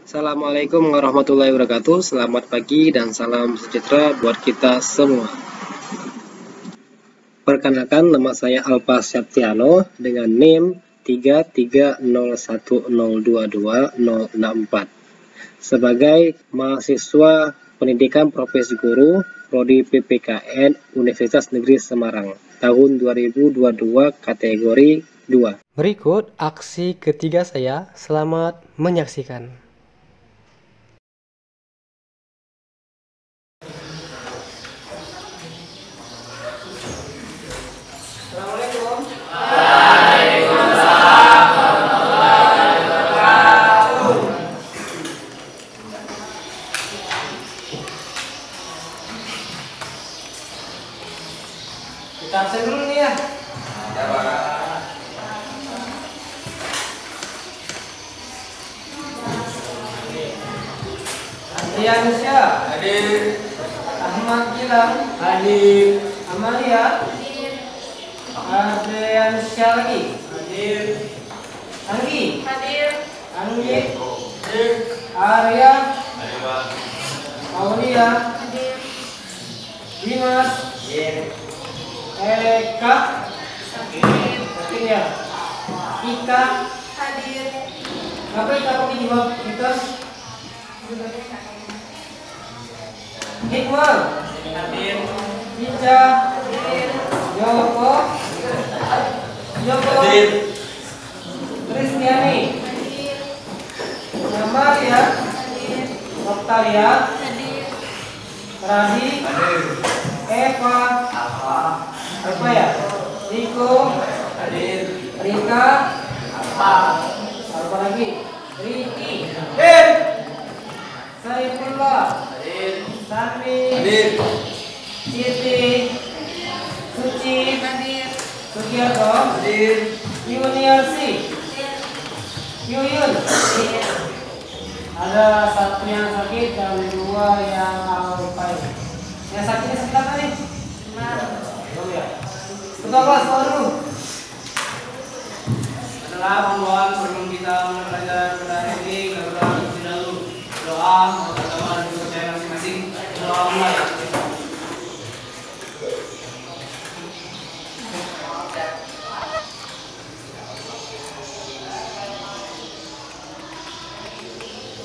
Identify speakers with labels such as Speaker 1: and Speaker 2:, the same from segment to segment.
Speaker 1: Assalamualaikum warahmatullahi wabarakatuh. Selamat pagi dan salam sejahtera buat kita semua. Perkenalkan, nama saya Alpa Septiano dengan NIM 33010222064 sebagai mahasiswa pendidikan profesi guru Prodi PPKN Universitas Negeri Semarang tahun 2022 kategori 2.
Speaker 2: Berikut aksi ketiga saya. Selamat menyaksikan.
Speaker 3: Assalamualaikum. Kita absen dulu nih ya. Ya, Pak. Andriansyah hadir. Ahmad Gilang hadir. Amalia hadir. Andriansyah lagi hadir. Anggi hadir. Anggi hadir. Arya hadir, Pak. Aulia hadir. Dimas hadir. Eka hadir. Ya. Ika hadir. Apa kita pakai jawab kita? Hikmah hadir. Ica hadir. Joko hadir. Kristiani hadir. Amalia hadir. Oktalia hadir. Radi hadir. Eva apa ya? Riko hadir. Rika apa lagi? Riki hadir. Saifullah hadir. Sami hadir. Siti Suci hadir. Sugiarto hadir. Yuniarsi Yuyun hadir. Ada satu yang sakit dan dua yang lupa. Yang sakitnya sakit apa nih? Belum ya? Betul Pak, baru adalah pembuatan sebelum kita mulai belajar pada hari ini. Kita berdoa terlebih dahulu. Doa pertama dipercaya masing-masing. Doa mulai.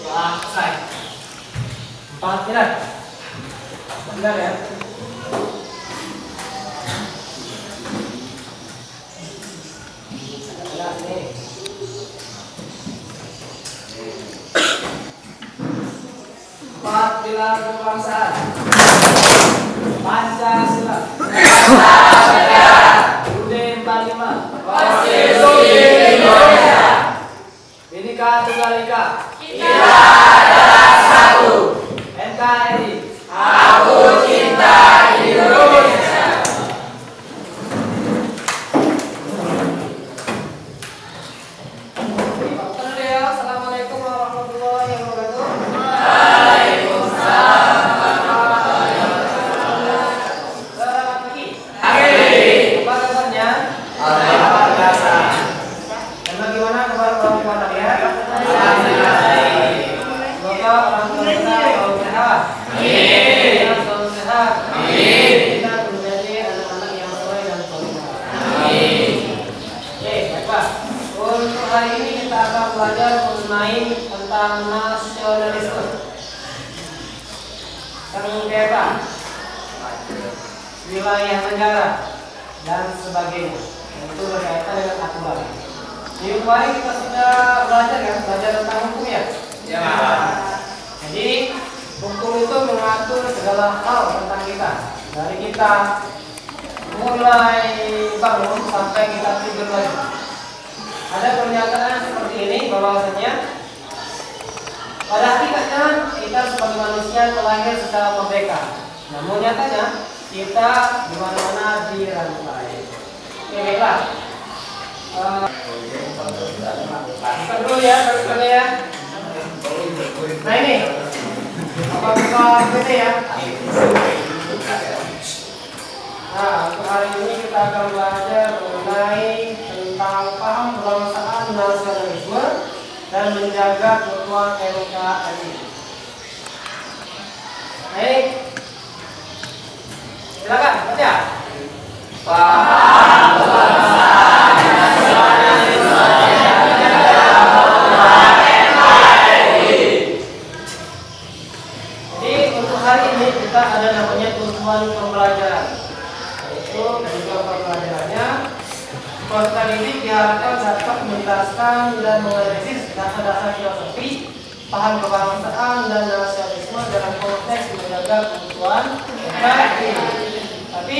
Speaker 3: Doa selesai. 4 benar. Benar ya. Empat pilar kebangsaan. Pancasila. UUD 45. Konstitusi Indonesia. Bhinneka Tunggal Ika. Kita adalah satu. NKRI. Aku cinta Indonesia. Assalamualaikum warahmatullahi wabarakatuh. Waalaikumsalam warahmatullahi wabarakatuh. Selamat pagi. Apa kabarnya? Alhamdulillah. Dan bagaimana kabar orang tua kalian? Alhamdulillah. Semoga orang tua kita selalu sehat. Amin. Selalu sehat. Amin. Kita menjadi anak-anak yang soleh dan solehah. Amin. Oke, baiklah. Untuk hari ini kita akan belajar mengenai tentang nasionalisme, sengketa, wilayah negara, dan sebagainya. Itu berkaitan dengan aturan. Di kemarin kita sudah belajar tentang hukum ya. Ya. Jadi hukum itu mengatur segala hal tentang kita, dari kita mulai bangun sampai kita tidur lagi. Ada pernyataan seperti ini bahwasanya pada hakikatnya kita sebagai manusia terlahir secara merdeka, namun nyatanya kita di mana-mana dirantai. Oke, baiklah. Kita dulu ya, teruskan ya. Nah ini, apa buka PT ya? Nah, untuk hari ini kita akan belajar mengenai tentang paham kebangsaan nasionalisme dan menjaga keutuhan NKRI. Baik, silakan baca. Jadi untuk hari ini kita ada namanya tujuan pembelajaran, yaitu tujuan pembelajarannya peserta didik diharapkan dapat menjelaskan dan menganalisis dasar-dasar filosofi, paham kebangsaan dan nasionalisme dalam konteks menjaga keutuhan NKRI. Tapi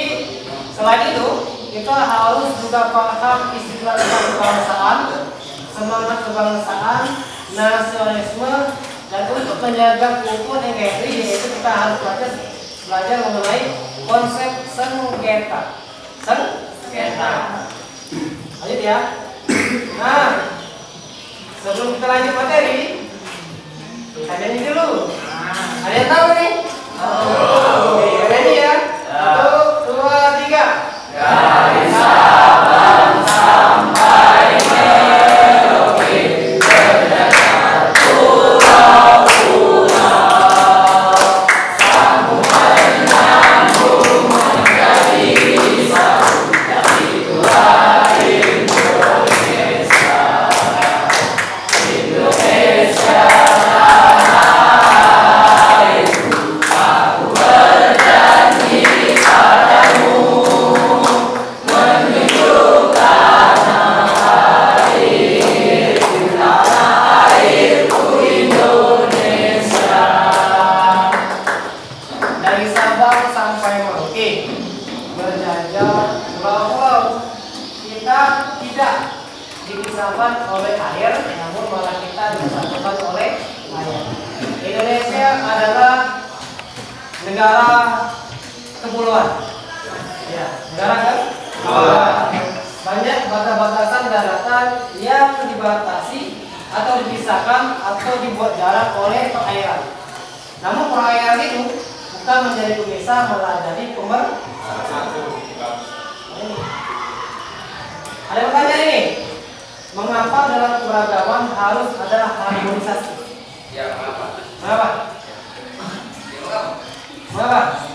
Speaker 3: selain itu kita harus juga paham istilah kebangsaan, semangat kebangsaan, nasionalisme, dan untuk menjaga keutuhan NKRI yaitu kita harus belajar mengenai konsep sengketa. Sengketa. Lanjut ya. Nah, sebelum kita lanjut materi, ada ini dulu. Ada yang tahu nih? Oke, ready ya? 1, 2, 3. Dari Sabang sampai Merauke, terdapat pulau-pulau, sampai nyambung menjadi satu, dan itulah Indonesia. Indonesia tanahku, aku berjanji padamu, menunjuk tanah airku Indonesia. Dari Sabang sampai Merauke, berjajah pulau-pulau, kita tidak dipisahkan oleh air, namun malah kita disatukan oleh air. Indonesia adalah negara kepulauan. Ya, negara kan? Banyak batasan daratan yang dibatasi atau dipisahkan atau dibuat jarak oleh perairan. Namun perairan itu bukan menjadi pemisah, malah jadi pemersatu. Ada pertanyaan ini, mengapa dalam keragaman harus ada harmonisasi? Ya, mengapa? Mengapa? Mengapa?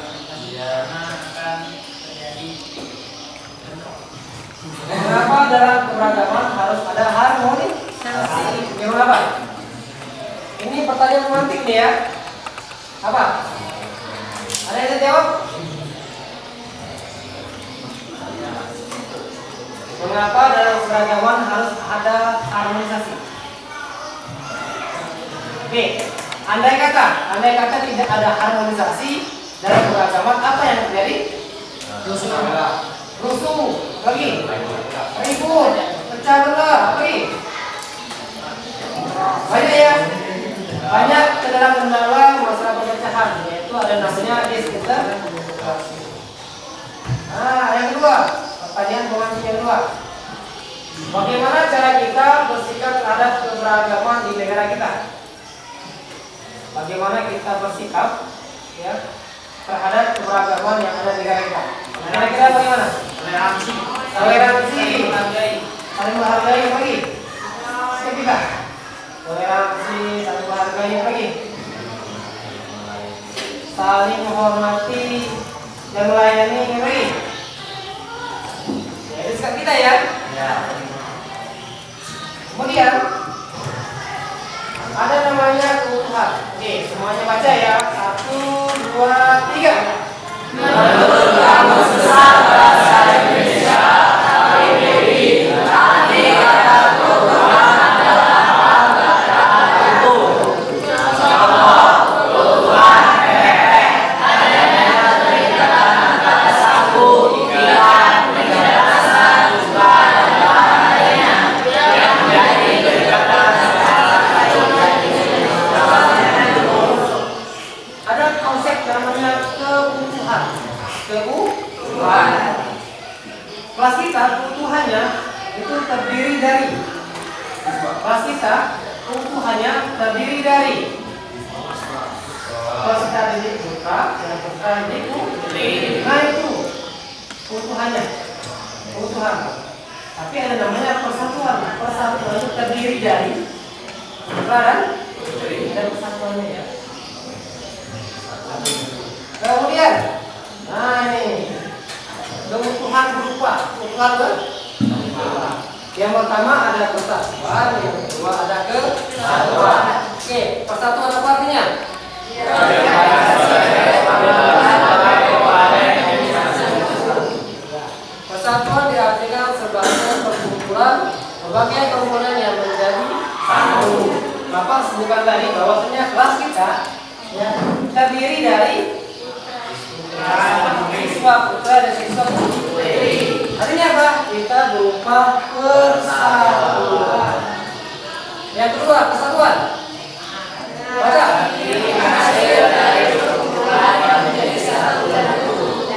Speaker 3: Mengapa dalam keragaman harus ada harmonisasi? Ya, mengapa? Ini pertanyaan romantik nih ya. Apa? Ada yang jawab? Mengapa dalam keragaman harus ada harmonisasi? Oke, andai kata tidak ada harmonisasi dalam keragaman, apa yang terjadi? Rusuh, lagi, ribut, pecah belah, lagi. Banyak ya, banyak kendala masalah perpecahan, yaitu ada namanya disintegrasi. Nah, yang kedua. Pertanyaan pemancing yang kedua, bagaimana cara kita bersikap terhadap keberagaman di negara kita? Bagaimana kita bersikap ya terhadap keberagaman yang ada di negara kita? Negara kita bagaimana? Toleransi, saling menghargai lagi. Sikap kita, toleransi, saling menghargai lagi, saling menghormati dan melayani lagi. Itu sikap kita ya. Kemudian ada namanya keutuhan. Oke, semuanya baca ya. 1, 2, 3. Menurut Kamus Besar Bahasa Indonesia KBBI, arti kata keutuhan adalah pembacaan utuh. Contoh, keutuhan adanya terikat antara satu ikilah penjelasan jumlah dan lainnya yang menjadi kedekatan ada konsep namanya keutuhan. Kelas kita keutuhannya itu terdiri dari kelas kita didik putra dan putra didik putri. Nah itu keutuhannya, keutuhan. Tapi ada namanya persatuan. Persatuan itu terdiri dari Putra dan persatuannya ya. Kemudian, nah ini kebutuhan berupa kebutuhan berupa. Yang pertama ada persatuan, yang kedua ada kesatuan. Oke, persatuan apa artinya? Persatuan diartikan sebagai perkumpulan berbagai komponen yang menjadi satu. Bapak sebutkan tadi bahwasanya kelas kita ya terdiri dari siswa putra dan siswa putri. Artinya apa? Kita berupa persatuan. Yang kedua, kesatuan. Baca. Hasil dari perkumpulan yang menjadi satu dan utuh.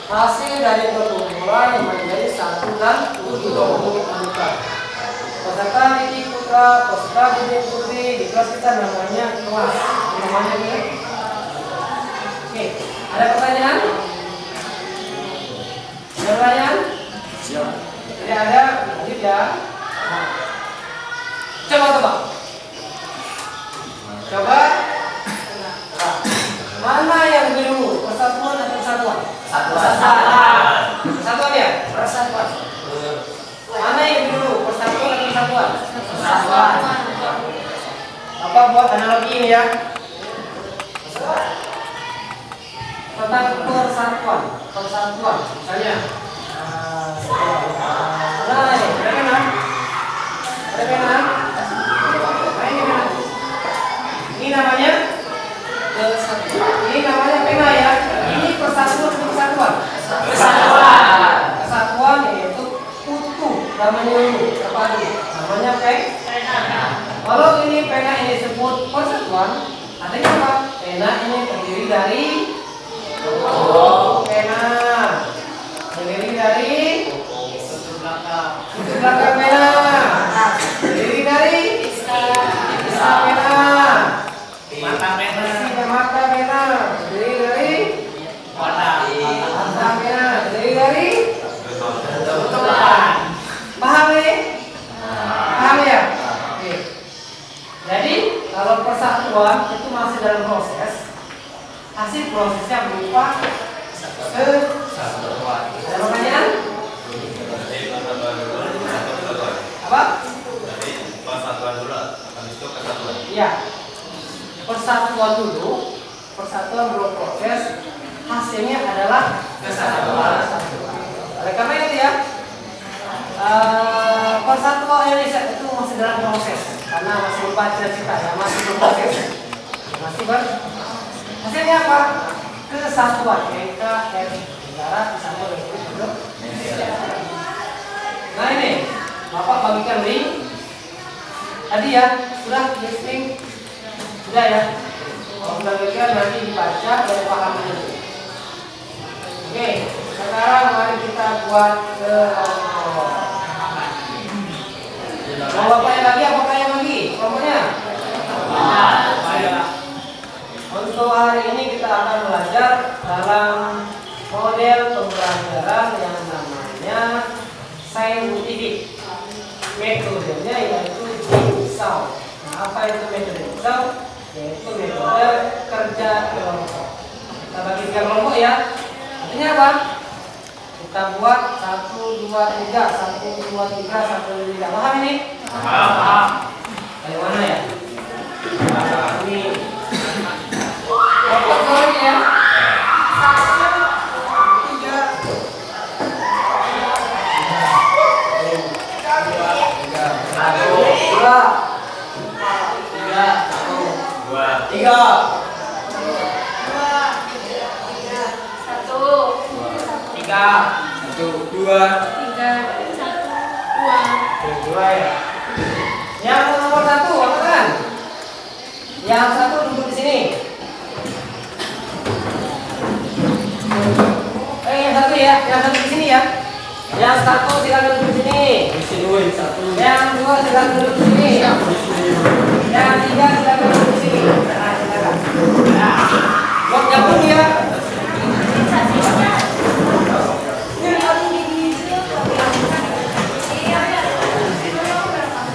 Speaker 3: Hasil dari perkumpulan yang menjadi satu dan utuh. Peserta didik putra, peserta didik putri di kelas kita namanya kelas. Namanya ini. Oke, ada pertanyaan? Ada pertanyaan? Tidak ada, lanjut ya. Coba. Coba. Mana yang lebih dulu? Persatuan atau kesatuan? Persatuan ya? Persatuan. Mana yang lebih dulu? Persatuan atau kesatuan? Persatuan. Apa buat analogi ini ya? Tentang persatuan. Misalnya. Nah, ini ada pena. Ini namanya kesatuan. Ini namanya pena ya. Ini persatuan atau kesatuan? Kesatuan yaitu utuh. Namanya utuh. Terpadu. Namanya pena. Kalau ini pena ini disebut persatuan, artinya apa? Pena ini terdiri dari pena. Terdiri dari belakang pena. Terdiri dari sisa pena. Mata pena. Terdiri dari mata pena. Terdiri dari tutupan. Paham nih? Paham ya? Oke. Jadi kalau persatuan itu masih dalam proses. Hasil prosesnya berupa kesatuan. Ada pertanyaan? Apa? Persatuan dulu, habis itu kesatuan. Iya. Persatuan dulu, persatuan berproses, hasilnya adalah kesatuan. Oleh karena itu ya, persatuan Indonesia itu masih dalam proses, karena masih berupa cita-cita ya, masih berproses, hasilnya apa? Kesatuan, NKRI, Negara Kesatuan Republik Indonesia. Nah ini, Bapak bagikan link tadi ya, sudah listing, sudah ya. Kalau bagikan nanti dibaca dan paham dulu. Oke, sekarang mari kita buat kelompok. Mau bapaknya lagi, apakah yang lagi? Kelompoknya? Untuk hari ini kita akan belajar dalam model pembelajaran yang namanya saintifik. Metodenya yaitu jigsaw. Nah, apa itu metode jigsaw? Yaitu metode kerja kelompok. Kita bagi tiga kelompok ya. Artinya apa? Kita buat 1, 2, 3, 1, 2, 3, 1, 2, 3. Paham ini? Paham. Bagaimana ya? Ini. Kelompok kelompoknya ya. 2 ya. Yang nomor 1 apa kan? Yang 1 duduk di sini. Yang 1 ya, yang 1 di sini ya. Yang 1 silakan duduk di sini. Yang 2 silakan duduk di sini. Yang 3 silakan duduk di sini. Nah, silakan. Blok nyambung ya.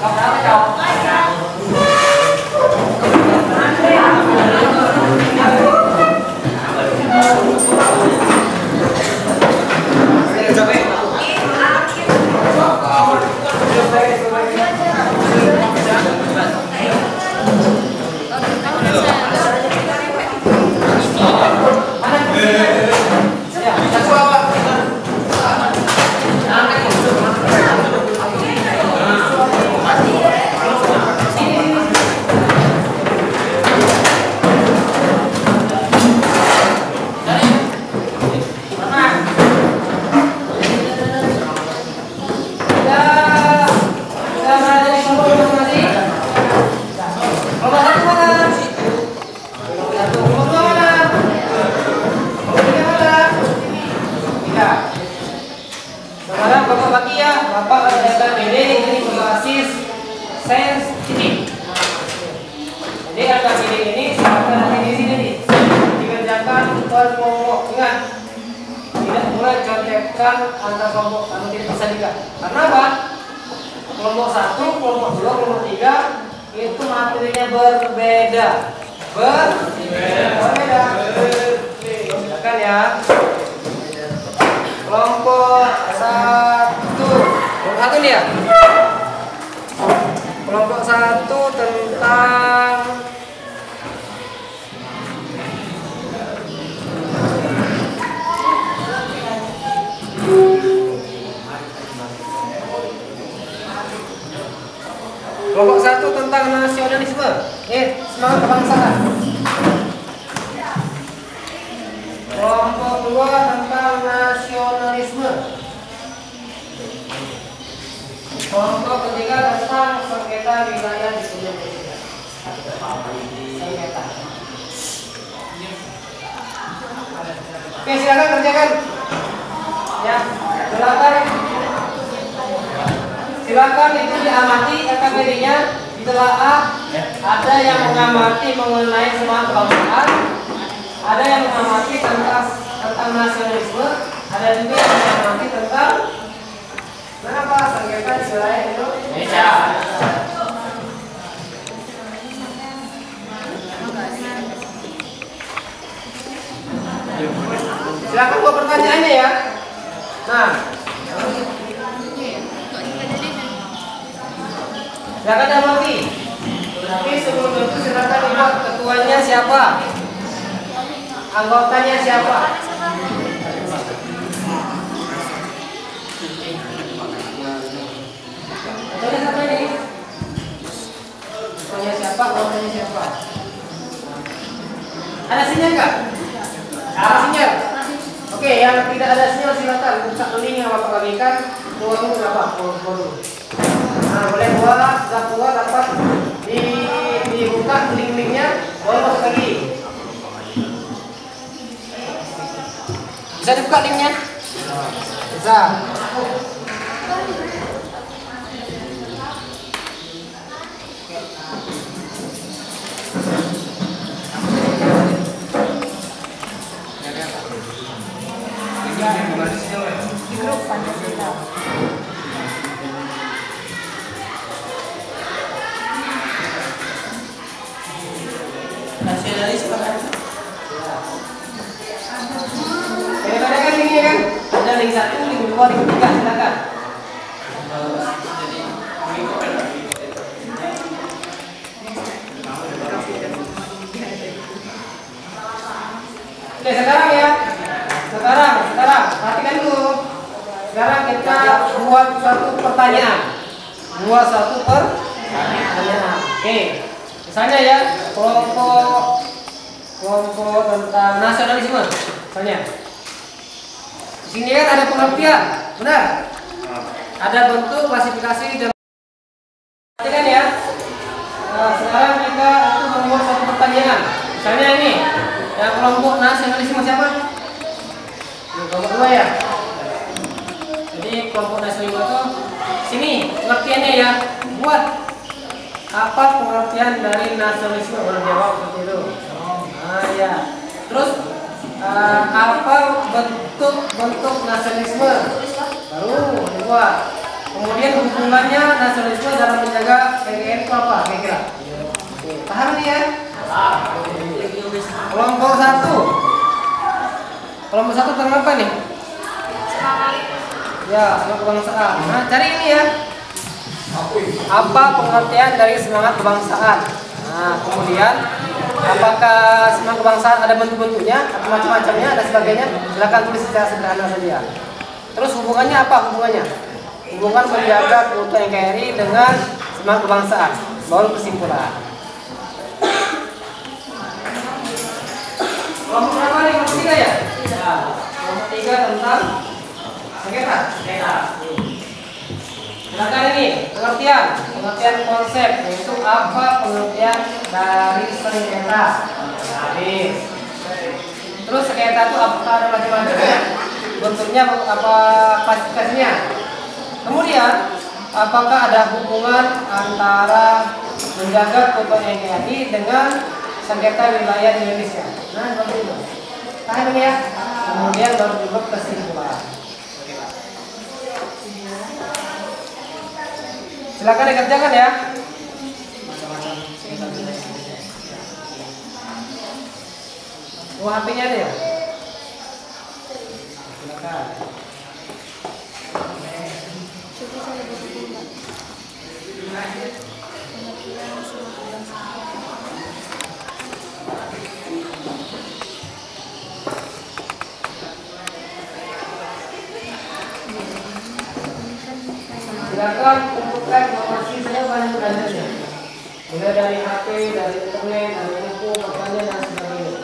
Speaker 3: Blok berapa, Cok? Kelompok satu mana? Kelompok satu. Kelompok dua mana? Kelompok tiga mana? Tiga. Sekarang Bapak bagi ya. Bapak ada PD ini berbasis sensitif. Jadi angka PD ini silakan nanti di sini nih. Dikerjakan per kelompok. Ingat, tidak boleh contohkan antar kelompok kalau tidak bisa juga. Karena apa? Kelompok 1, kelompok 2, kelompok 3 itu materinya berbeda. Berbeda. Silakan ya. Kelompok 1. Kelompok 1 nih ya. Kelompok 1 tentang kelompok 1 tentang nasionalisme, semangat kebangsaan. Kelompok 2 tentang nasionalisme. Kelompok ketiga tentang sengketa wilayah di seluruh Indonesia. Sengketa. Oke, silakan kerjakan. Ya, silakan itu diamati KKBD-nya, ditelaah. Ada yang mengamati mengenai semangat kebangsaan, ada yang mengamati tentang nasionalisme, ada juga yang mengamati tentang kenapa sengketa di wilayah Indonesia. Silakan buat pertanyaannya ya. Nah, silakan amati. Tapi sebelum itu silakan lihat ketuanya siapa, anggotanya siapa. Ketuanya siapa ini? Ketuanya siapa, anggotanya siapa? Ada sinyal nggak? Ada sinyal. Oke, yang tidak ada sinyal silakan buka link yang Bapak bagikan. Keluar dulu berapa? Keluar dulu. Nah, boleh keluar, sudah keluar dapat dibuka link-linknya, boleh masuk lagi. Bisa dibuka linknya? Bisa. Di grup Pancasila. Nasionalisme kan? Kadang-kadang ini kan ada link 1, link 2, link 3, silakan. Oke, sekarang ya. Sekarang perhatikan dulu. Sekarang kita buat satu pertanyaan. Buat satu pertanyaan. Oke. Misalnya ya, kelompok tentang nasionalisme. Misalnya. Di sini kan ada pengertian, benar? Ada bentuk klasifikasi dan perhatikan ya. Nah, sekarang kita itu membuat satu pertanyaan. Misalnya ini, yang kelompok nasionalisme siapa? Kelompok 2 ya. Jadi kelompok nasionalisme itu sini pengertiannya ya. Buat apa pengertian dari nasionalisme? Baru jawab seperti itu. Nah ya. Terus apa bentuk nasionalisme? Baru dibuat. Kemudian hubungannya nasionalisme dalam menjaga NKRI itu apa? Kira-kira. Paham nih ya? Kelompok 1. Kelompok 1 tentang apa nih? Ya, semangat kebangsaan. Nah, cari ini ya. Apa pengertian dari semangat kebangsaan? Nah, kemudian apakah semangat kebangsaan ada bentuk-bentuknya atau macam-macamnya, ada sebagainya? Silakan tulis secara sederhana saja. Terus hubungannya apa hubungannya? Hubungan menjaga keutuhan NKRI dengan semangat kebangsaan. Baru kesimpulan. Kelompok berapa nih? Kelompok 3 ya? Kelompok 3 tentang sengketa. Silakan ini pengertian konsep, yaitu apa pengertian dari sengketa. Habis. Terus sengketa itu ada macam-macam ya. Bentuknya apa, klasifikasinya. Kemudian apakah ada hubungan antara menjaga keutuhan NKRI dengan sengketa wilayah di Indonesia? Nah, seperti itu. Tahan ya. Kemudian baru dibuat kesimpulan. Silakan dikerjakan ya. HP-nya ada ya? Silakan. Silakan kumpulkan informasi saya banyak belajarnya. Mulai dari HP, dari internet, dari buku, pertanyaan dan sebagainya.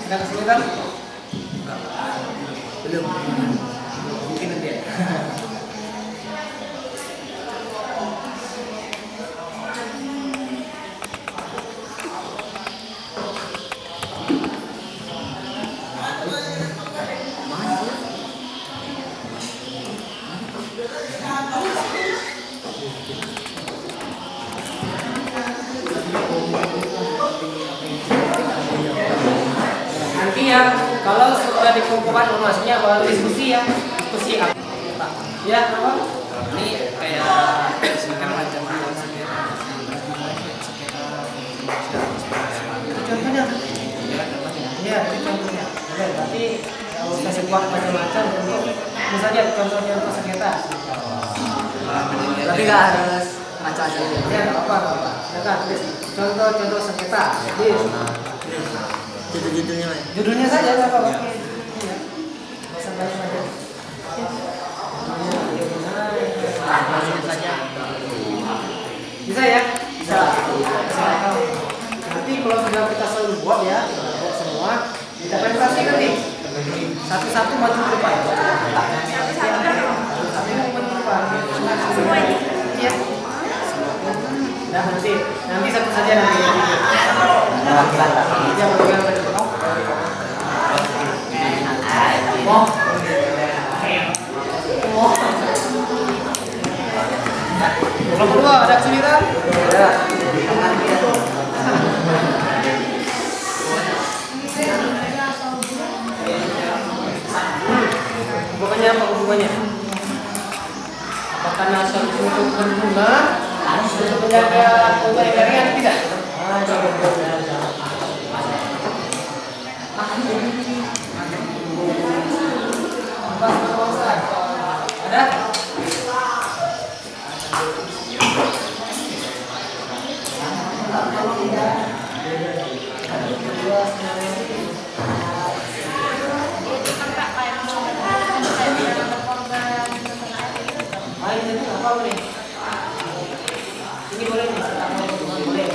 Speaker 3: Sudah kesulitan? Belum. Mungkin nanti ya. Nanti ya, kalau sudah dikumpulkan informasinya baru diskusi ya, diskusi apa? Ya, apa?
Speaker 4: Ini kayak sekarang macam
Speaker 3: Itu contohnya. Iya, itu contohnya. Oke, berarti kalau kita sebuah macam-macam untuk misalnya contoh-contoh sengketa.
Speaker 4: tapi nggak harus macam-macam.
Speaker 3: Ya, nggak apa-apa. Ya kan, contoh-contoh sengketa. Jadi
Speaker 4: Judul-judulnya Mas.
Speaker 3: judulnya saja nggak apa-apa. Iya. Nggak usah banyak-banyak. Bisa ya? Bisa. Nanti kalau sudah kita selalu buat ya, buat semua, kita presentasikan nih. Satu-satu maju ke depan. Satu-satu maju ke depan. Semua ini. Iya. Nah, nanti satu saja nanti. Ya, Kalau kedua ada kesulitan? Ada. Hubungannya apa hubungannya? Apakah nasional untuk berguna untuk menjaga keutuhan negara atau tidak? Ada? Ini boleh nih, boleh.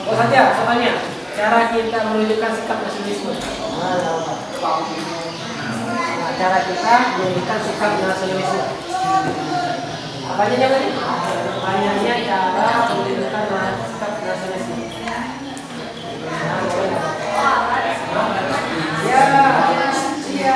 Speaker 3: Oh saja, soalnya cara kita menunjukkan sikap nasionalisme. Cara kita menunjukkan sikap nasionalisme. Apanya jangan? Apanya cara menunjukkan sikap nasionalisme. Ya, iya.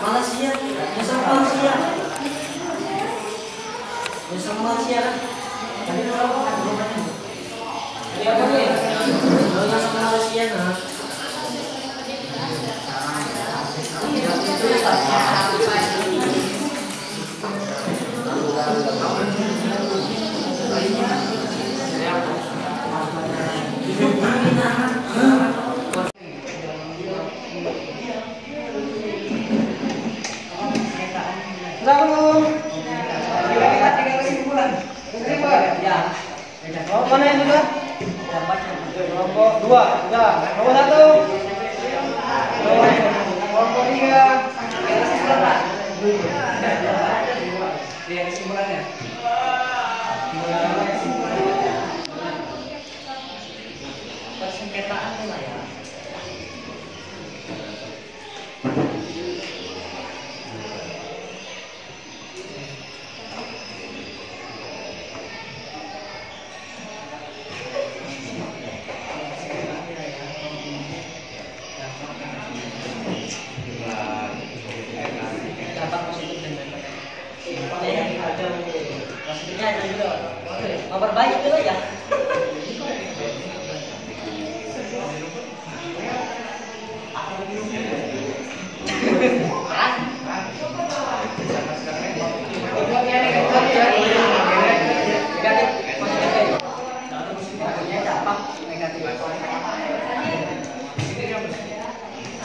Speaker 4: Malaysia, besok Malaysia. Besok Malaysia kan? Tadi berapa kan?
Speaker 3: Iya, boleh.
Speaker 4: Besok Malaysia nah.
Speaker 3: Sudah belum? Kita tinggal kesimpulan. Kesimpulan? Ya. Kelompok mana yang sudah? Kelompok 2 sudah. Kelompok 1. Kelompok 3. Kesimpulan. Lihat kesimpulannya. Persengketaan lah ya.
Speaker 4: Memperbaiki dulu ya.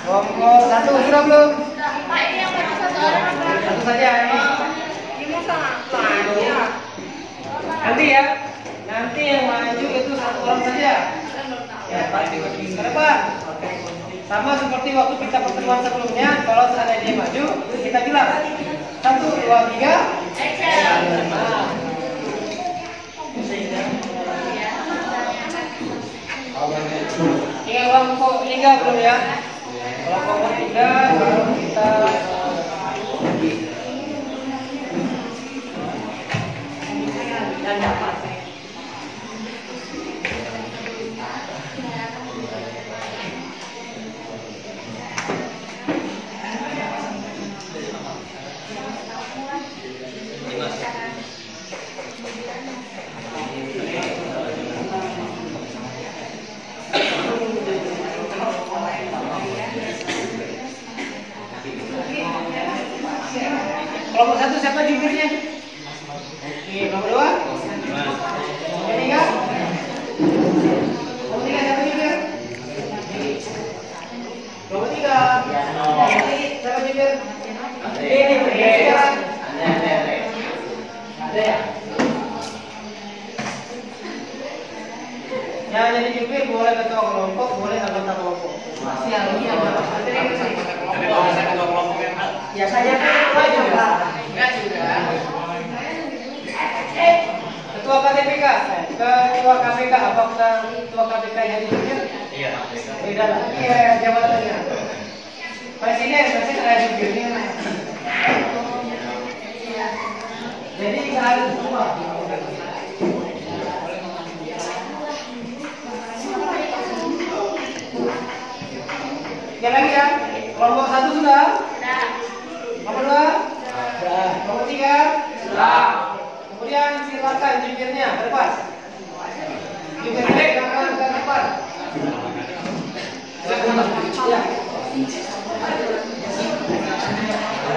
Speaker 3: Kelompok 1 sudah belum? Satu saja ini. Nanti ya, nanti yang maju itu 1 orang saja. Ya, ke depan. Sama seperti waktu kita pertemuan sebelumnya, kalau seandainya dia maju, kita bilang 1, 2, 3. Nah. Ini kelompok 3 belum ya? Kelompok 3 baru kita dan dapat. Kelompok 1 siapa jubirnya? Oke, kelompok 2? Kelompok 3? Kelompok 3 siapa jubir? Kelompok 3? Siapa jubir? Ada ya? Yang jadi jubir boleh ketua kelompok, boleh anggota kelompok. Pasti yang ini ada. Biasanya kan juga. Enggak juga. Ketua KPK. Ketua KPK apakah ketua KPK yang jubir? Iya. Beda lah. Iya, jabatannya. Presiden ada jubirnya. Jadi harus semua. Yang lagi ya, kelompok 1 sudah? Sudah. Kelompok 2? Sudah. Kelompok 3? Sudah. Kemudian silakan jubirnya ke depan. Jubirnya silakan ke depan. Ya.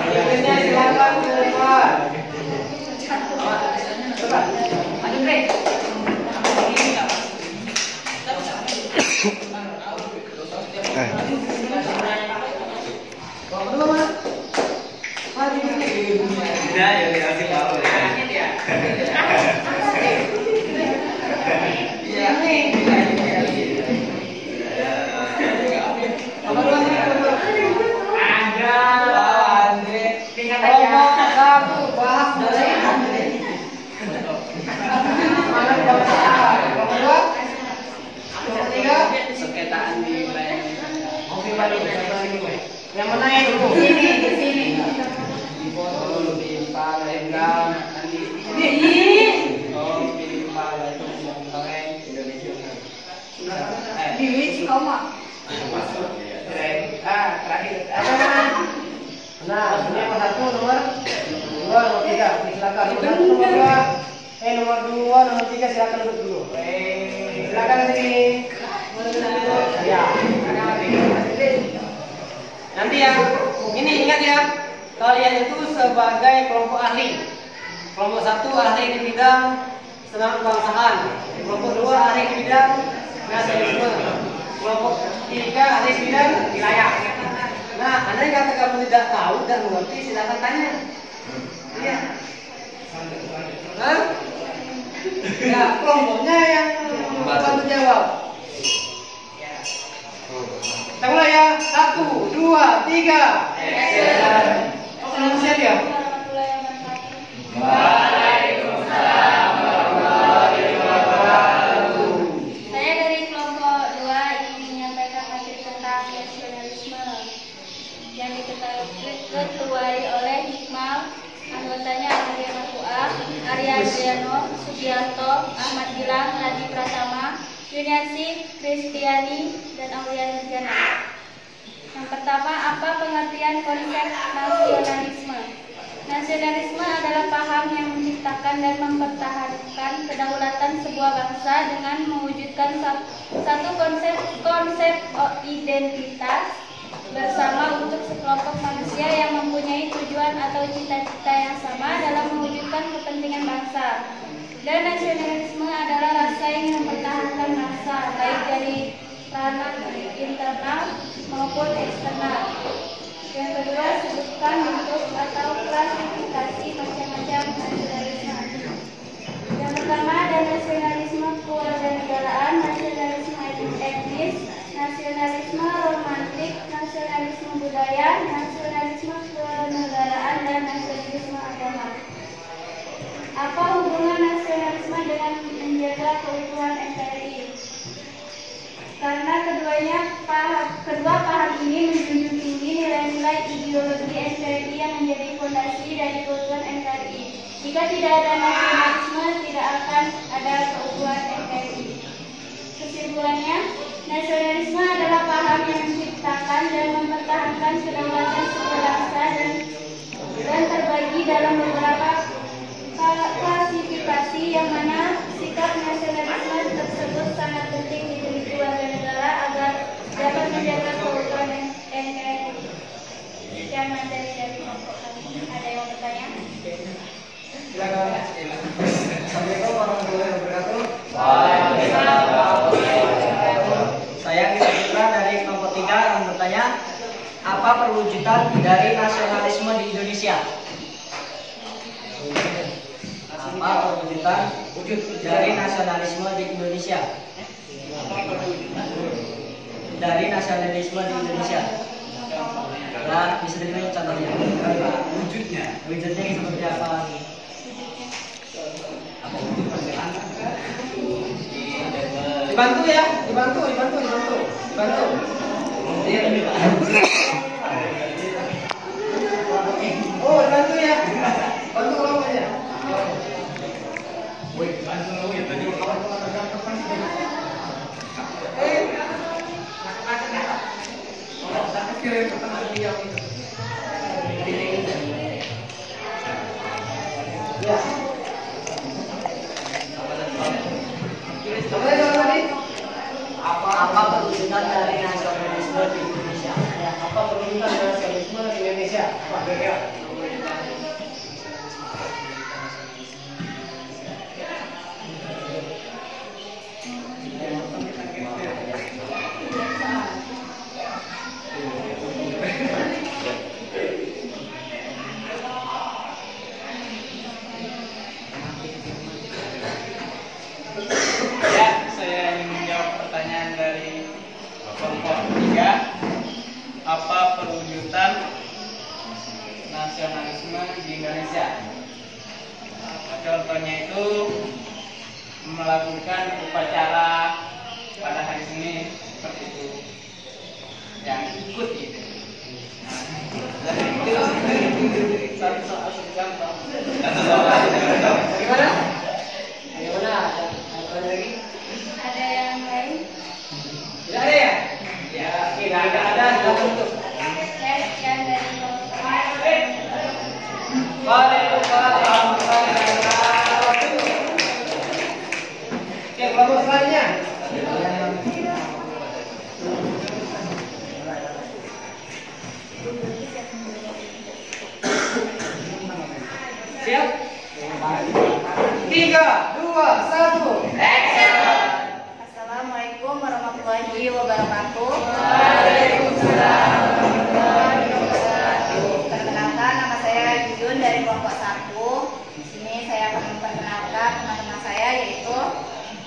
Speaker 3: Jubirnya silakan ke depan. Cepat. Maju break.
Speaker 4: Sengketaan di wilayah
Speaker 3: Kopi baru, yang mana yang dulu? Ini, di sini. Di botol, di pala, di which koma? Terakhir. Apa namanya? Nah, ini nomor 1, nomor 2, nomor 3. Silakan. Nomor 2, nomor 3 silakan duduk dulu. Silakan sini. Ya. Nanti ya, ini ingat ya, kalian itu sebagai kelompok ahli. Kelompok 1 ahli di bidang semangat kebangsaan, kelompok 2 ahli di bidang nasionalisme, kelompok 3 ahli di bidang wilayah. Nah, Anda yang kata kamu tidak tahu dan mengerti, silakan tanya. Iya. Hah? Ya, kelompoknya yang bantu jawab. Kita mulai ya. 1, 2, 3. Belum siap ya?
Speaker 5: Waalaikumsalam warahmatullahi wabarakatuh. Saya dari kelompok 2 ingin menyampaikan materi tentang nasionalisme yang diketuai oleh Hikmal, anggotanya Arya Marfuah, Arya Adriano, Sugiarto, Ahmad Gilang, Nadi Pratama, Yuniarsi, Kristiani, dan Aulia Nurjana. Yang pertama, apa pengertian konsep nasionalisme? Nasionalisme adalah paham yang menciptakan dan mempertahankan kedaulatan sebuah bangsa dengan mewujudkan satu konsep identitas bersama untuk sekelompok manusia yang mempunyai tujuan atau cita-cita yang sama dalam mewujudkan kepentingan bangsa. Dan nasionalisme adalah rasa yang mempertahankan bangsa baik dari ranah internal maupun eksternal. Yang kedua, sebutkan bentuk atau klasifikasi macam-macam nasionalisme. Yang pertama ada nasionalisme kewarganegaraan, nasionalisme etnis, nasionalisme romantik, nasionalisme budaya, nasionalisme kenegaraan, dan nasionalisme agama. Apa hubungan nasionalisme dengan menjaga keutuhan NKRI? Karena kedua paham ini menjunjung tinggi nilai-nilai ideologi NKRI yang menjadi fondasi dari keutuhan NKRI. Jika tidak ada nasionalisme, tidak akan ada keutuhan NKRI. Kesimpulannya, nasionalisme adalah paham yang menciptakan dan mempertahankan kedaulatan sebuah bangsa dan terbagi dalam beberapa klasifikasi yang mana sikap nasionalisme tersebut sangat penting dimiliki warga negara agar dapat menjaga keutuhan NKRI. Sekian materi dari kelompok kami. Ada yang bertanya?
Speaker 3: Silakan. Assalamualaikum warahmatullahi wabarakatuh.
Speaker 4: Waalaikumsalam warahmatullahi wabarakatuh. Saya Kisah dari kelompok 3 yang bertanya, apa perwujudan dari nasionalisme di Indonesia? Apa perwujudan dari nasionalisme di Indonesia? Dari nasionalisme di Indonesia. Nah, bisa dilihat contohnya. Wujudnya seperti apa?
Speaker 3: Dibantu ya, dibantu. Oh, dibantu ya. Bantu kelompoknya. Ya.
Speaker 4: Apa perwujudan dari nasionalisme di Indonesia?
Speaker 3: Apa perwujudan dari nasionalisme di Indonesia? Pak Beka.
Speaker 6: Apa perwujudan nasionalisme di Indonesia? Contohnya itu melakukan upacara pada hari Senin seperti itu. yang ikut gitu.
Speaker 3: Gimana? Gimana? Ada lagi?
Speaker 5: Ada yang lain?
Speaker 3: Tidak ada ya? Ya, tidak ada. Silakan tutup.
Speaker 5: Yang dari kelompok kami.
Speaker 3: Waalaikumsalam warahmatullahi wabarakatuh. Oke, kelompok selanjutnya. Siap? 3, 2, 1.
Speaker 5: Assalamualaikum warahmatullahi wabarakatuh. Perkenalkan, nama saya Yuyun dari kelompok 1. Di sini saya akan memperkenalkan teman-teman saya, yaitu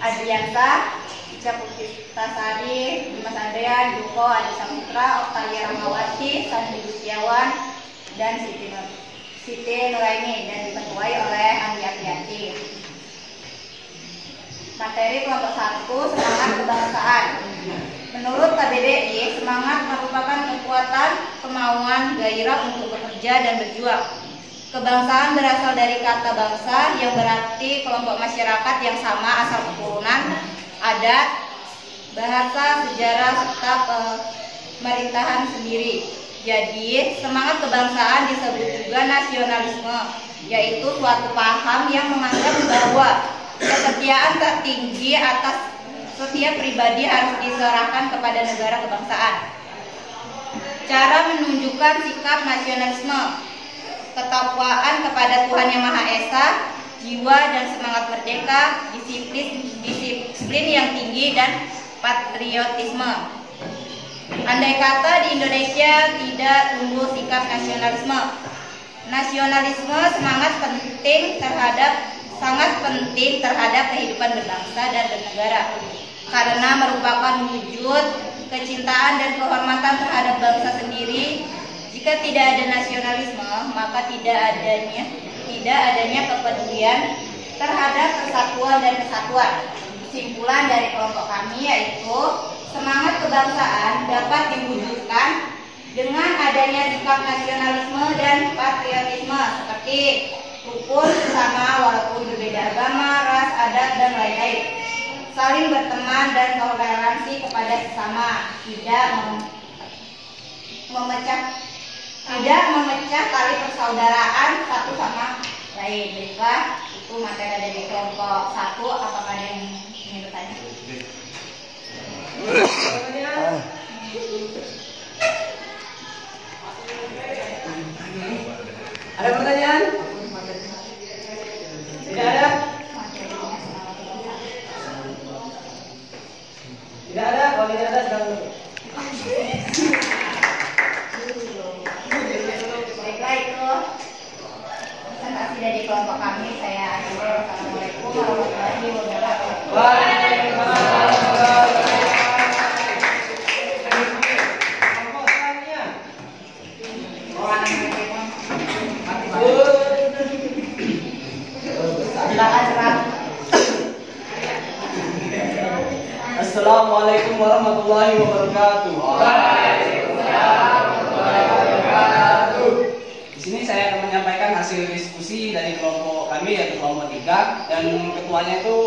Speaker 5: Adriansa, Ica Puspitasari, Dimas Adrian, Duko, Adi Saputra, Oktalia Rahmawati, Sandi Gustiawan, dan Siti Nuraini, dan diketuai oleh Andi Apriati. Materi kelompok 1, semangat kebangsaan. Menurut KBBI, semangat merupakan kekuatan, kemauan, gairah untuk bekerja dan berjuang. Kebangsaan berasal dari kata bangsa yang berarti kelompok masyarakat yang sama asal keturunan, adat, bahasa, sejarah, serta pemerintahan sendiri. Jadi, semangat kebangsaan disebut juga nasionalisme, yaitu suatu paham yang menganggap bahwa kesetiaan tertinggi atas setiap pribadi harus diserahkan kepada negara kebangsaan. Cara menunjukkan sikap nasionalisme: ketakwaan kepada Tuhan Yang Maha Esa, jiwa dan semangat merdeka, disiplin yang tinggi, dan patriotisme. Andai kata di Indonesia tidak tumbuh sikap nasionalisme, sangat penting terhadap kehidupan berbangsa dan bernegara, karena merupakan wujud kecintaan dan kehormatan terhadap bangsa sendiri. Jika tidak ada nasionalisme, maka tidak adanya kepedulian terhadap persatuan dan kesatuan. Kesimpulan dari kelompok kami yaitu semangat kebangsaan dapat diwujudkan dengan adanya sikap nasionalisme dan patriotisme seperti rukun sesama walaupun berbeda agama, ras, adat, dan lain-lain. Saling berteman dan toleransi kepada sesama, tidak memecah tali persaudaraan satu sama lain. Baiklah, itu materi dari kelompok 1. Apakah ada yang ingin bertanya?
Speaker 3: Ada pertanyaan? Tidak ada? Tidak ada? Kalau tidak ada, sedang dulu.
Speaker 5: Baiklah, itu presentasi dari kelompok kami. Saya akhiri. Assalamualaikum warahmatullahi wabarakatuh.
Speaker 3: Waalaikumsalam. Assalamualaikum warahmatullahi wabarakatuh. Di sini saya akan menyampaikan hasil diskusi dari kelompok kami, yaitu kelompok 3, dan ketuanya itu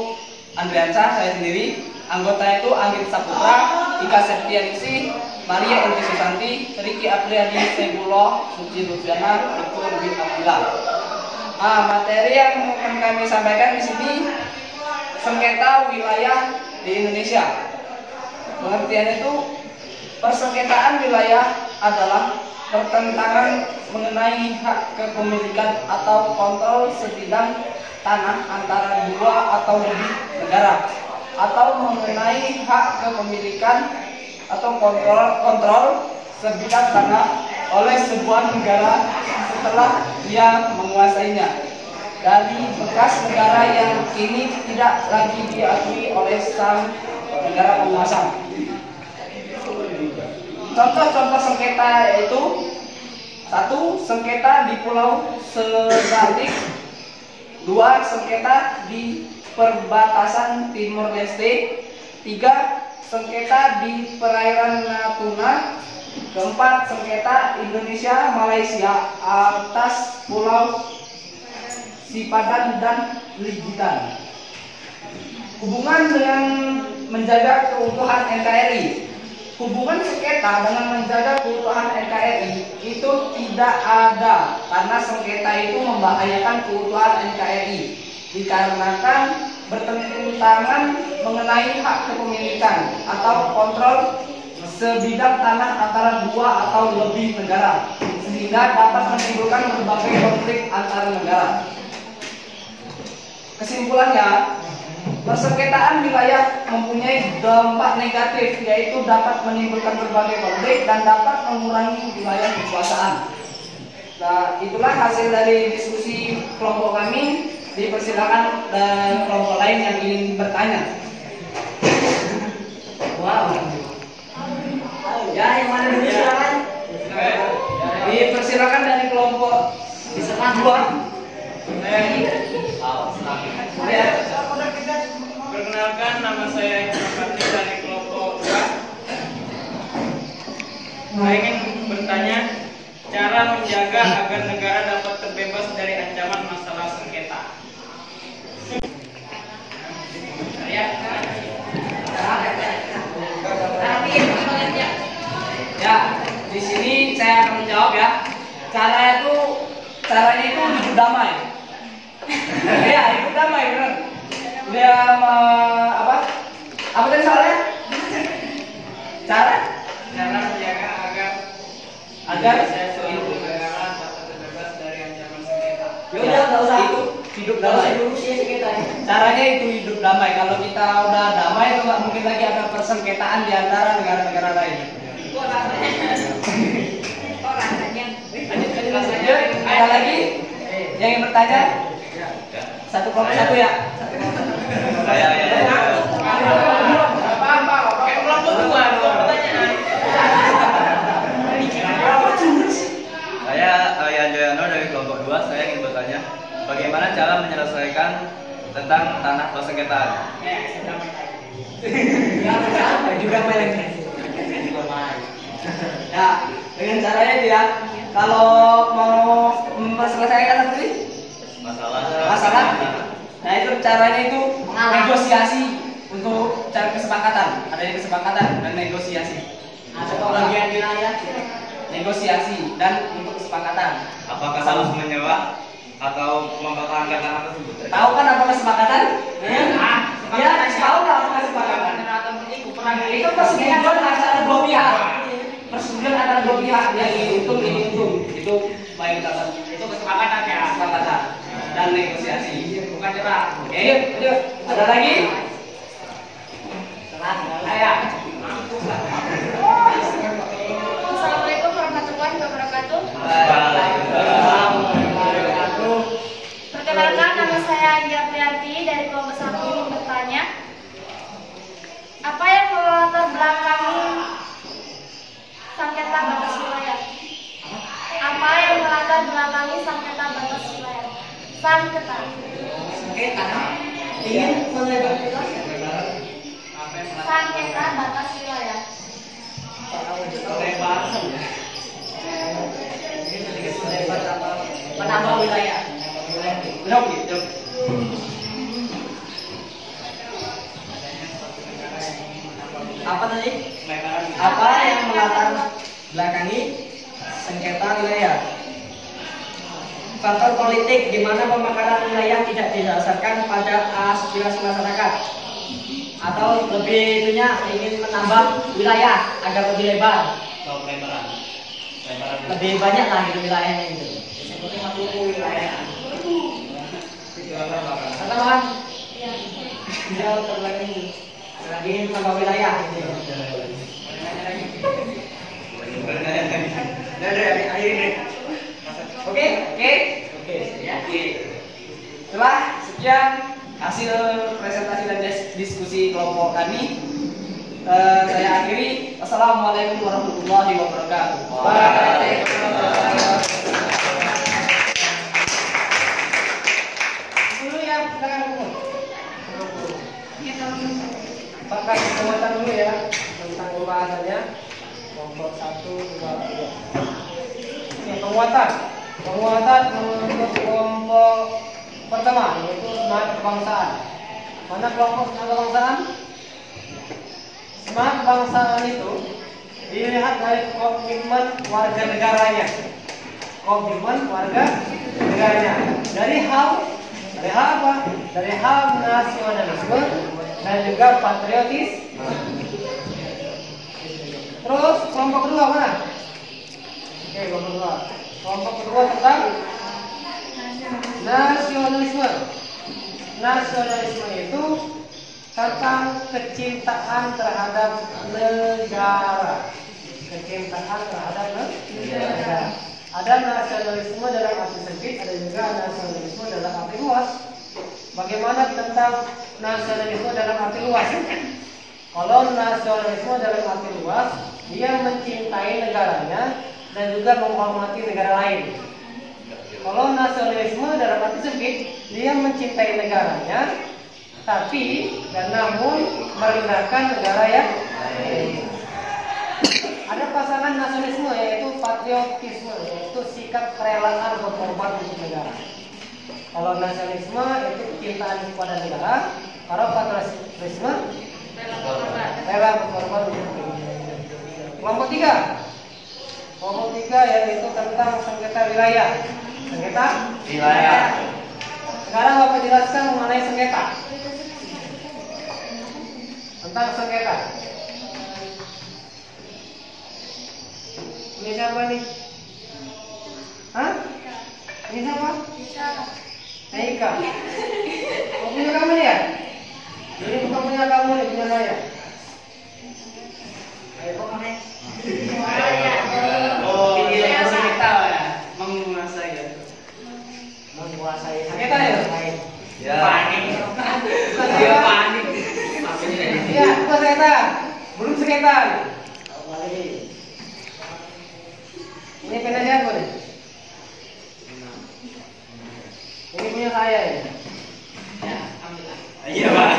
Speaker 3: Andriansa, saya sendiri. Anggotanya itu Anggit Saputra, Ika Septianingsih, Maria Enti Susanti, Riki Apriadi Segulo, Suci Luciana, Itu Rubin Abdillah. Materi yang akan kami sampaikan di sini sengketa wilayah di Indonesia. Pengertiannya itu, persengketaan wilayah adalah pertentangan mengenai hak kepemilikan atau kontrol sebidang tanah antara dua atau lebih negara, atau mengenai hak kepemilikan atau kontrol sebidang tanah oleh sebuah negara setelah ia menguasainya dari bekas negara yang kini tidak lagi diakui oleh sang negara penguasa. Contoh-contoh sengketa yaitu: 1. Sengketa di Pulau Sebatik. 2. Sengketa di perbatasan Timor Leste. 3. Sengketa di perairan Natuna.
Speaker 4: Keempat, sengketa Indonesia Malaysia atas Pulau Sipadan dan Ligitan. Hubungan dengan menjaga keutuhan NKRI. Hubungan sengketa dengan menjaga keutuhan NKRI itu tidak ada karena sengketa itu membahayakan keutuhan NKRI dikarenakan bertentangan mengenai hak kepemilikan atau kontrol sebidang tanah antara dua atau lebih negara sehingga dapat menimbulkan berbagai konflik antar negara. Kesimpulannya, persengketaan wilayah mempunyai dampak negatif, yaitu dapat menimbulkan berbagai konflik dan dapat mengurangi wilayah kekuasaan. Nah, itulah hasil dari diskusi kelompok kami. Dipersilakan kelompok lain yang ingin bertanya. Wow. Ya, yang mana dulu silakan? Dipersilakan dari kelompok di sebelah dua.
Speaker 6: Perkenalkan, nama saya Fatih dari kelompok 2. Saya ingin bertanya cara menjaga agar negara dapat terbebas dari ancaman masalah sengketa.
Speaker 4: Ya, di sini saya akan menjawab ya. Caranya itu hidup damai. Ya, hidup damai benar. Dia apa tadi soalnya? Cara
Speaker 6: menjaga agar negara dapat terbebas dari ancaman sengketa.
Speaker 4: Ya udah, nggak usah itu hidup damai. Caranya itu hidup damai. Kalau kita udah damai, itu nggak mungkin lagi ada persengketaan di antara negara-negara lain. Ada lagi yang ingin bertanya? Satu kelompok satu ya.
Speaker 7: Saya Yan Joyono dari kelompok 2. Saya ingin bertanya, bagaimana cara menyelesaikan tentang tanah persengketaan?
Speaker 4: Juga main. Ya, dengan caranya dia kalau mau menyelesaikan apa sih? Masalah. Nah, itu caranya itu negosiasi untuk cari kesepakatan. Adanya kesepakatan dan negosiasi. Ada pembagian wilayah. Negosiasi dan untuk kesepakatan.
Speaker 7: Apakah harus menyewa atau mempertahankan tanah tersebut?
Speaker 4: Tahu kan apa kesepakatan? Ya, tahu nggak apa kesepakatan? Itu persetujuan antara dua pihak. Persetujuan antara dua pihak yang dihitung. Itu mayoritas. Itu kesepakatan ya. Kesepakatan dan negosiasi. Bukan cerah. Oke, lanjut. Ada lagi? Saya.
Speaker 5: Assalamualaikum warahmatullahi wabarakatuh. Perkenalkan, nama saya Anggia Priyanti dari kelompok 1 ingin bertanya, apa yang melatar belakangi sengketa batas wilayah? Apa yang melatar belakangi sengketa batas wilayah? Sengketa.
Speaker 4: Ingin melebar
Speaker 5: Sengketa batas wilayah.
Speaker 4: menambah wilayah. Jawab. Apa tadi? Apa yang melatar belakangi sengketa wilayah? Faktor politik di mana pemekaran wilayah tidak didasarkan pada aspirasi masyarakat, atau lebih itunya ingin menambah wilayah agar lebih lebar, lebih banyak lah gitu wilayahnya itu. Seperti Maluku wilayah. Katakan. Dia terbelakang itu. Lagi ingin menambah wilayah gitu. Oke. Setelah sekian hasil presentasi dan diskusi kelompok kami, saya akhiri. Assalamualaikum warahmatullahi wabarakatuh. Dulu ya, silakan umum. Pakai kekuatan dulu ya tentang pembahasannya.
Speaker 3: kelompok 1, 2, 3. Oke, penguatan untuk kelompok pertama yaitu semangat kebangsaan. Mana kelompok semangat kebangsaan? Semangat kebangsaan itu dilihat dari komitmen warga negaranya. Komitmen warga negaranya. Dari hal apa? Dari hal nasionalisme dan juga patriotis. Terus kelompok kedua mana? Oke, kelompok kedua. Kelompok kedua tentang nasionalisme. Nasionalisme itu tentang kecintaan terhadap negara. Kecintaan terhadap negara. Ada nasionalisme dalam arti sempit, ada juga nasionalisme dalam arti luas. Bagaimana tentang nasionalisme dalam arti luas? Kalau nasionalisme dalam arti luas, dia mencintai negaranya dan juga menghormati negara lain. Kalau nasionalisme dalam arti sempit, dia mencintai negaranya, tapi dan namun merendahkan negara yang lain. Ada pasangan nasionalisme yaitu patriotisme, yaitu sikap kerelaan berkorban untuk negara. Kalau nasionalisme itu kecintaan kepada negara, kalau patriotisme rela berkorban untuk negara. Kelompok 3. Kelompok 3 yaitu tentang sengketa wilayah. Sengketa wilayah. Sekarang Bapak jelaskan mengenai sengketa. Tentang sengketa. Ini siapa nih? Hah? Ini siapa? Ika. Oh, punya kamu ya? Ini bukan punya kamu, ini punya saya. Ayo, kok mana?
Speaker 6: Oh, ini sengketa ya, menguasai ya.
Speaker 3: Menguasai sengketa ya?
Speaker 7: Ya.
Speaker 6: Panik.
Speaker 3: Dia
Speaker 6: panik.
Speaker 3: Iya, bukan sengketa. Belum sengketa. Lagi. Ini punya siapa nih? Ini punya saya ya?
Speaker 6: Ya, ambillah. Iya, Pak.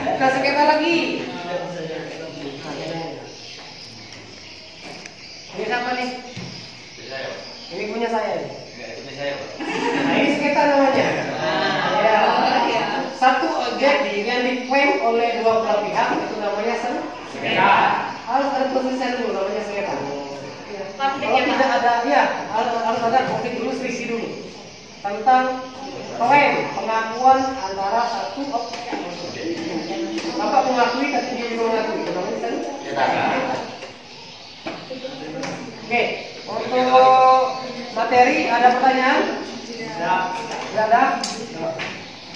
Speaker 3: Bukan sengketa lagi. Ini siapa nih? Ini punya saya. Nah, ini sengketa namanya. Ya. Satu objek yang diklaim oleh dua belah pihak itu namanya sengketa. Harus ada perselisihan dulu namanya sengketa. Kalau tidak ada, ya harus ada konflik dulu, selisih dulu tentang klaim pengakuan antara satu objek. Bapak mengakui tapi dia juga mengakui. Namanya sengketa. Oke, untuk materi ada pertanyaan? Tidak ada.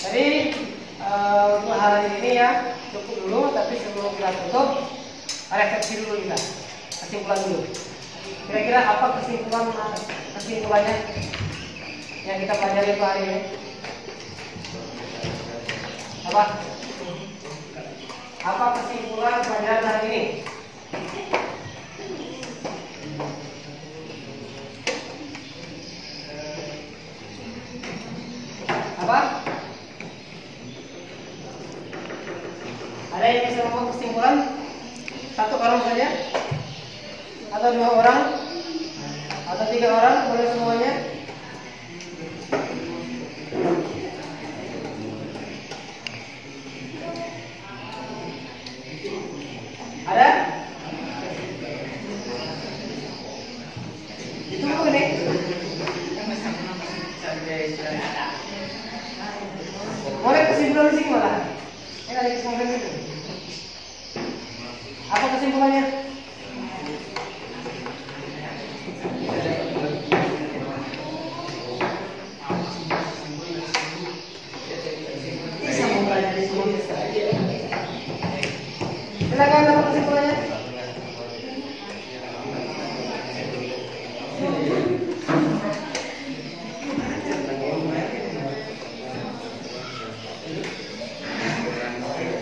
Speaker 3: Jadi untuk hari ini ya cukup dulu, tapi sebelum kita tutup refleksi dulu kita, kesimpulan dulu. Kira-kira apa kesimpulannya yang kita pelajari hari ini? Apa kesimpulan pelajaran hari ini? Apa? Ada yang bisa membuat kesimpulan? Satu orang saja? Atau dua orang? Atau tiga orang? Boleh semuanya? Ada? Itu apa nih? Boleh kesimpulan di sini malah. Ini ada kesimpulan itu. Apa kesimpulannya? Silakan apa kesimpulannya?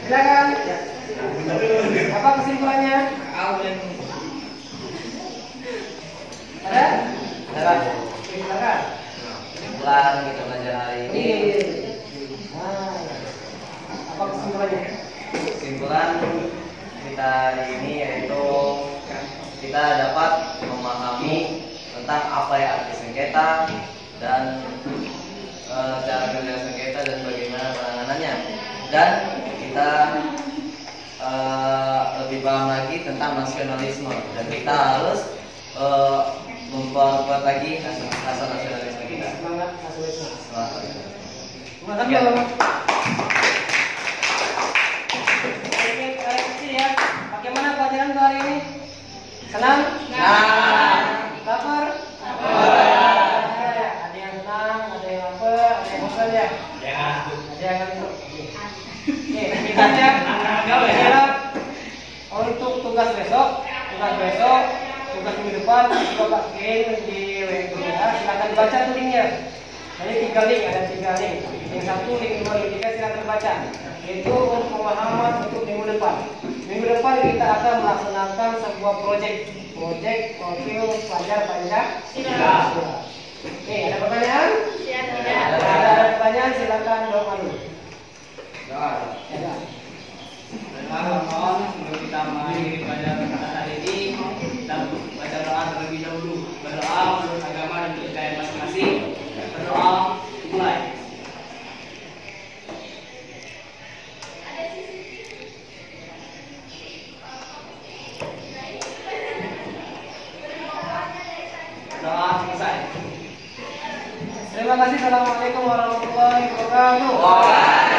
Speaker 3: Silakan. Apa kesimpulannya? Ada?
Speaker 7: Ada.
Speaker 3: Silakan.
Speaker 7: Kesimpulan kita belajar hari ini.
Speaker 3: Apa kesimpulannya?
Speaker 7: Kesimpulan kita hari ini yaitu kita dapat memahami tentang apa yang arti sengketa dan cara kerja sengketa dan bagaimana penanganannya, dan kita lebih paham lagi tentang nasionalisme, dan kita harus memperkuat lagi rasa nasionalisme kita.
Speaker 3: Semangat nasionalisme.
Speaker 7: Semangat.
Speaker 3: Terima kasih. Oke, kasih ya. Bagaimana pelajaran untuk hari ini? Senang? Lapar? Ada yang senang, ada yang lapar, ada yang bosan ya? Ada yang ngantuk. Oke, kita ya. Siap. Untuk tugas besok, tugas minggu depan, coba kirim di WA. Silakan dibaca tuh linknya. Jadi 3 link, ada 3 link. Yang 1, link 2, link 3 silakan baca. Itu untuk pemahaman untuk minggu depan. Minggu depan kita akan melaksanakan sebuah proyek profil pelajar Pancasila. Oke, ada pertanyaan? Ada pertanyaan, silakan doa dulu.
Speaker 6: Doa. Mohon sebelum kita mengakhiri pelajaran hari ini, kita baca doa terlebih dahulu. Berdoa menurut agama dan kepercayaan masing-masing. Berdoa mulai. Doa selesai.
Speaker 3: Terima kasih. Assalamualaikum warahmatullahi wabarakatuh.